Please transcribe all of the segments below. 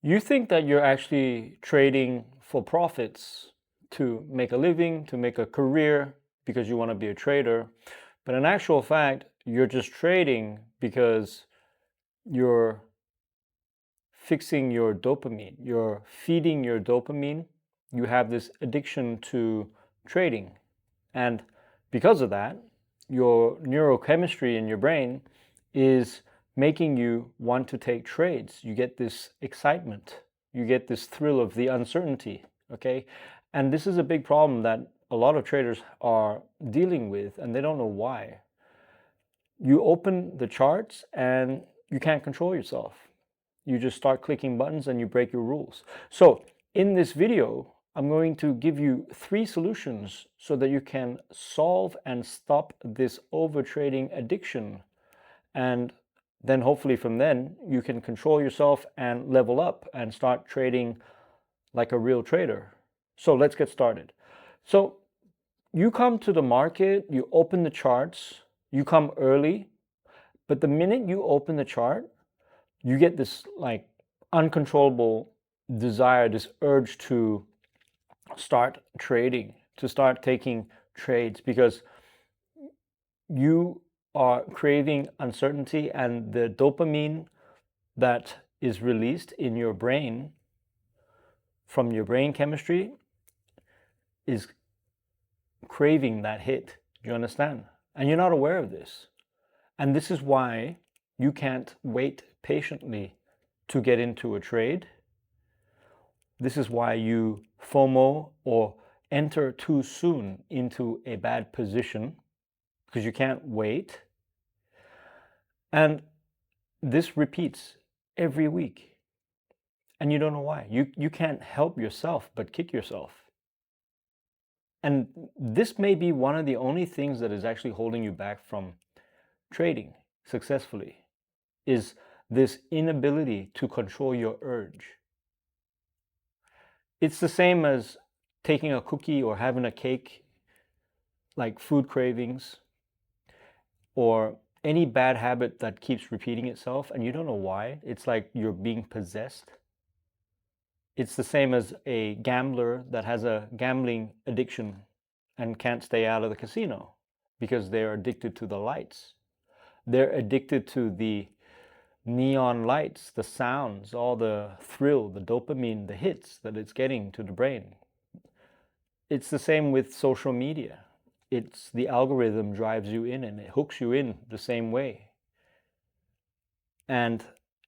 You think that you're actually trading for profits to make a living, to make a career because you want to be a trader. But in actual fact, you're just trading because you're fixing your dopamine. You're feeding your dopamine. You have this addiction to trading. And because of that, your neurochemistry in your brain is making you want to take trades. You get this excitement. You get this thrill of the uncertainty, okay? And this is a big problem that a lot of traders are dealing with, and they don't know why. You open the charts and you can't control yourself. You just start clicking buttons and you break your rules. So in this video, I'm going to give you 3 solutions so that you can solve and stop this overtrading addiction. And then hopefully from then you can control yourself and level up and start trading like a real trader. So let's get started. So you come to the market, you open the charts, you come early, but the minute you open the chart, you get this like uncontrollable desire, this urge to start trading, to start taking trades, because you are craving uncertainty, and the dopamine that is released in your brain from your brain chemistry is craving that hit. Do you understand? And you're not aware of this. And this is why you can't wait patiently to get into a trade. This is why you FOMO or enter too soon into a bad position, because you can't wait. And this repeats every week. And you don't know why. You can't help yourself but kick yourself. And this may be one of the only things that is actually holding you back from trading successfully, is this inability to control your urge. It's the same as taking a cookie or having a cake, like food cravings, or any bad habit that keeps repeating itself and you don't know why. It's like you're being possessed. It's the same as a gambler that has a gambling addiction and can't stay out of the casino because they're addicted to the lights. They're addicted to the neon lights, the sounds, all the thrill, the dopamine, the hits that it's getting to the brain. It's the same with social media. It's the algorithm drives you in and it hooks you in the same way. And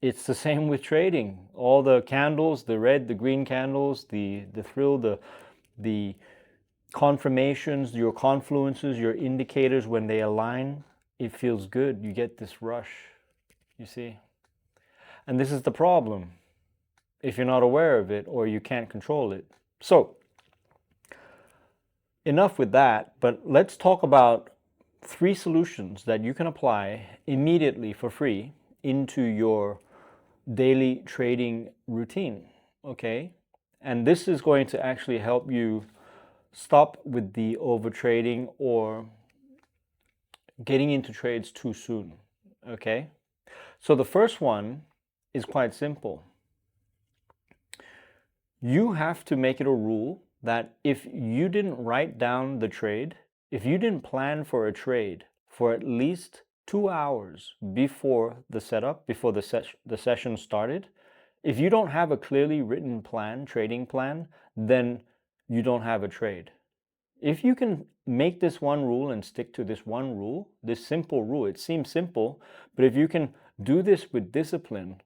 it's the same with trading. All the candles, the red, the green candles, the thrill, the confirmations, your confluences, your indicators, when they align, it feels good. You get this rush, you see? And this is the problem if you're not aware of it or you can't control it. So, enough with that, but let's talk about 3 solutions that you can apply immediately for free into your daily trading routine, okay? And this is going to actually help you stop with the overtrading or getting into trades too soon, okay? So the first one is quite simple. You have to make it a rule that if you didn't write down the trade, if you didn't plan for a trade for at least 2 hours before the setup, before the session started, if you don't have a clearly written plan, trading plan, then you don't have a trade. If you can make this one rule and stick to this one rule, this simple rule, it seems simple, but if you can do this with discipline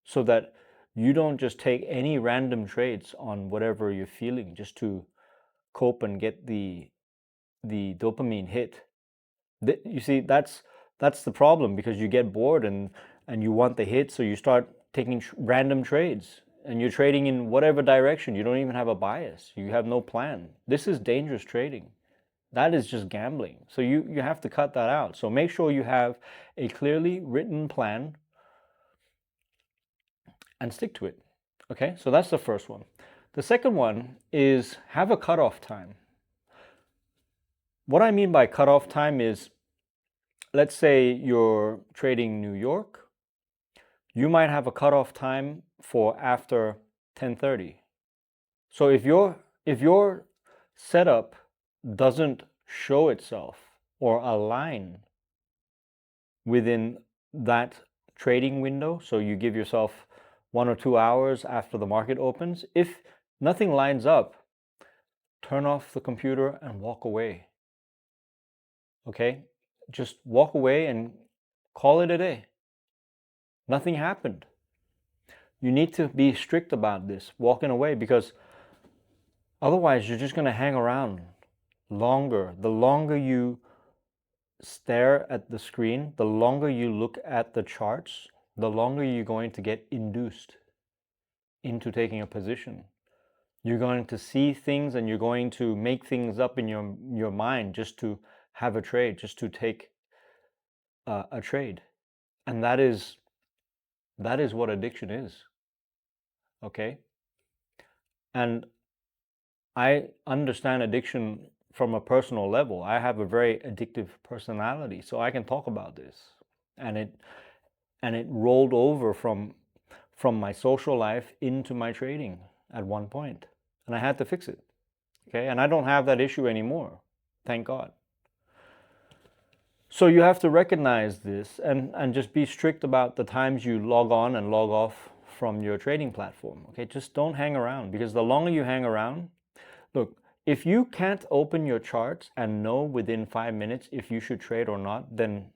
so that you don't just take any random trades on whatever you're feeling just to cope and get the dopamine hit. You see, that's the problem, because you get bored and you want the hit, so you start taking random trades and you're trading in whatever direction. You don't even have a bias. You have no plan. This is dangerous trading. That is just gambling. So you have to cut that out. So make sure you have a clearly written plan and stick to it. Okay, so that's the first one. The second one is have a cutoff time. What I mean by cutoff time is, let's say you're trading New York. you might have a cutoff time for after 10:30. So if your setup doesn't show itself or align within that trading window, so you give yourself 1 or 2 hours after the market opens, if nothing lines up, turn off the computer and walk away. Okay? Just walk away and call it a day. Nothing happened. You need to be strict about this, walking away, because otherwise you're just going to hang around longer. The longer you stare at the screen, the longer you look at the charts, the longer you're going to get induced into taking a position. You're going to see things and you're going to make things up in your mind just to have a trade, just to take a trade. And that is what addiction is. Okay? And I understand addiction from a personal level. I have a very addictive personality, so I can talk about this. And it rolled over from my social life into my trading at one point. And I had to fix it. Okay? And I don't have that issue anymore. Thank God. So you have to recognize this and just be strict about the times you log on and log off from your trading platform. Okay? Just don't hang around, because the longer you hang around, look, if you can't open your charts and know within 5 minutes if you should trade or not, then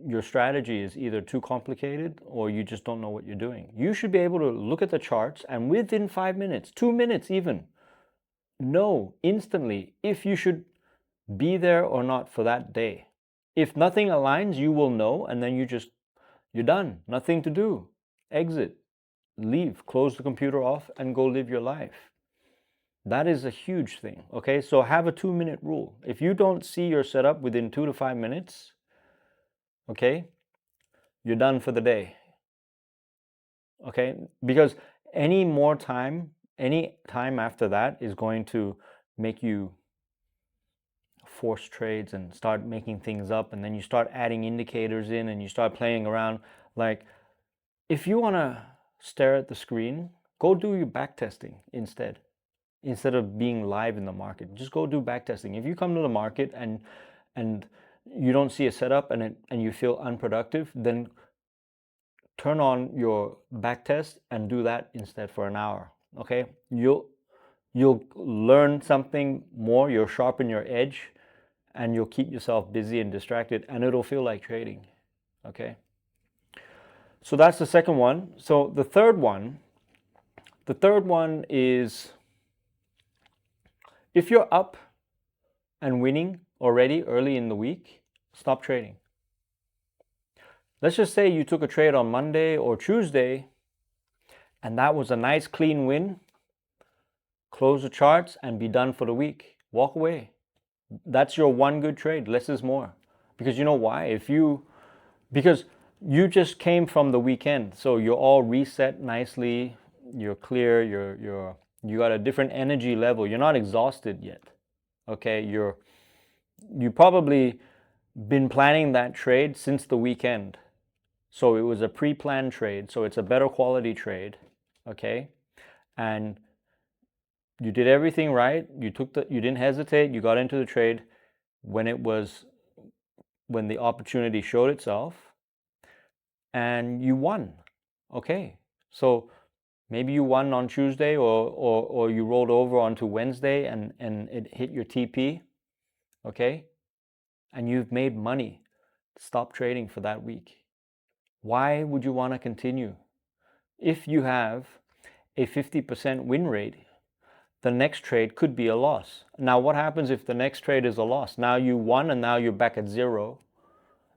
your strategy is either too complicated or you just don't know what you're doing. You should be able to look at the charts and within 5 minutes, 2 minutes even, know instantly if you should be there or not for that day. If nothing aligns, you will know, and then you're done. Nothing to do. Exit. Leave. Close the computer off and go live your life. That is a huge thing. Okay, so have a 2-minute rule. If you don't see your setup within 2 to 5 minutes, okay, you're done for the day. Okay, because any time after that is going to make you force trades and start making things up, and then you start adding indicators in and you start playing around. Like, if you want to stare at the screen, go do your back testing instead of being live in the market. Just go do back testing. If you come to the market and you don't see a setup and you feel unproductive, then turn on your back test and do that instead for an hour. Okay, you'll learn something more, you'll sharpen your edge, and you'll keep yourself busy and distracted, and it'll feel like trading. Okay, so that's the second one. So the third one is, if you're up and winning already early in the week, stop trading. Let's just say you took a trade on Monday or Tuesday and that was a nice clean win. Close the charts and be done for the week. Walk away. That's your one good trade. Less is more. Because you know why? Because you just came from the weekend, so you're all reset nicely. You're clear. You got a different energy level. You're not exhausted yet. Okay, you probably been planning that trade since the weekend. So it was a pre-planned trade. So it's a better quality trade. Okay, and you did everything right. You didn't hesitate. You got into the trade when the opportunity showed itself, and you won. Okay, so maybe you won on Tuesday, or you rolled over onto Wednesday and it hit your TP. Okay, and you've made money. Stop trading for that week. Why would you want to continue? If you have a 50% win rate, the next trade could be a loss. Now, what happens if the next trade is a loss? Now you won and now you're back at zero,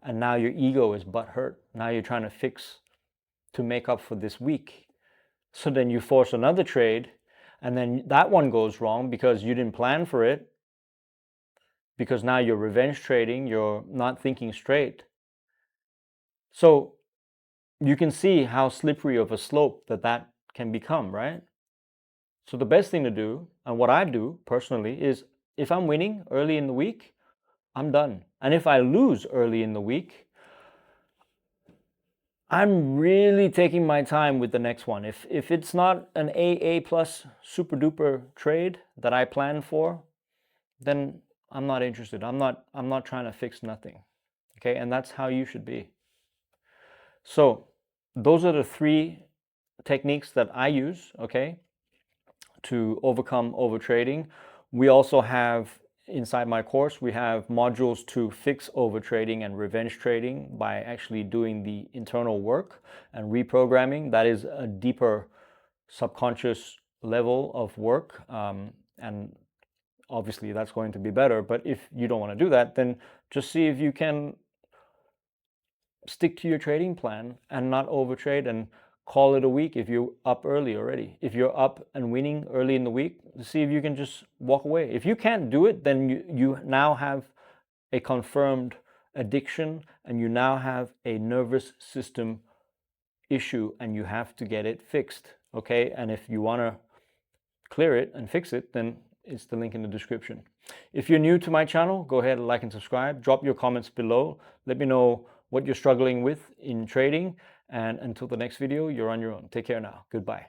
and now your ego is butthurt. Now you're trying to fix to make up for this week. So then you force another trade, and then that one goes wrong because you didn't plan for it, because now you're revenge trading, you're not thinking straight. So you can see how slippery of a slope that can become, right? So the best thing to do, and what I do personally, is if I'm winning early in the week, I'm done. And if I lose early in the week, I'm really taking my time with the next one. If it's not an AA plus super duper trade that I plan for, then I'm not interested. I'm not trying to fix nothing. Okay, and that's how you should be. So those are the 3 techniques that I use, okay, to overcome overtrading. We also have, inside my course, we have modules to fix overtrading and revenge trading by actually doing the internal work and reprogramming. That is a deeper subconscious level of work, and obviously that's going to be better. But if you don't want to do that, then just see if you can stick to your trading plan and not overtrade, and call it a week if you're up early already. If you're up and winning early in the week, see if you can just walk away. If you can't do it, then you now have a confirmed addiction, and you now have a nervous system issue, and you have to get it fixed. Okay, and if you want to clear it and fix it, then it's the link in the description. If you're new to my channel, go ahead and like and subscribe. Drop your comments below. Let me know what you're struggling with in trading. And until the next video, you're on your own. Take care now. Goodbye.